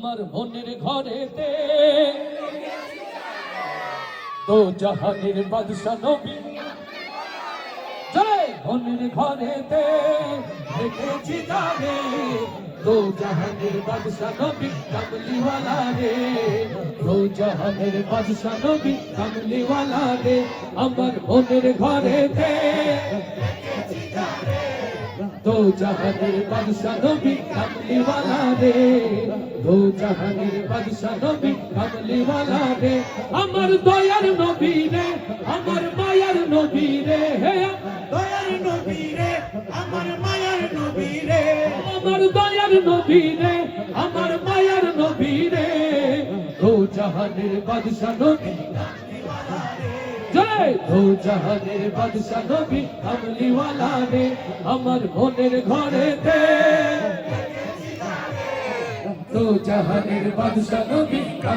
আমার মনের ঘরেতে দো জাহানের বাদশা নবী জয় মনের ঘরেতে দেখেছি তারে দো জাহানের বাদশা নবী কামলিওয়ালা রে দো জাহানের বাদশা নবী কামলিওয়ালা রে আমার মনের ঘরেতে দো জাহানের বাদশা নবী কামলিওয়ালা রে দো জাহানের বাদশা নবী কামলিওয়ালা রে আমার দয়ার নবী রে আমার মায়ার নবী রে হে দয়ার নবী রে আমার মায়ার নবী রে আমার দয়ার নবী রে আমার মায়ার নবী রে দো জাহানের বাদশা নবী জয় দো জাহানের বাদশা নবী কামলিওয়ালা রে আমার মনের ঘরেতে দো জাহানের বাদশা নবী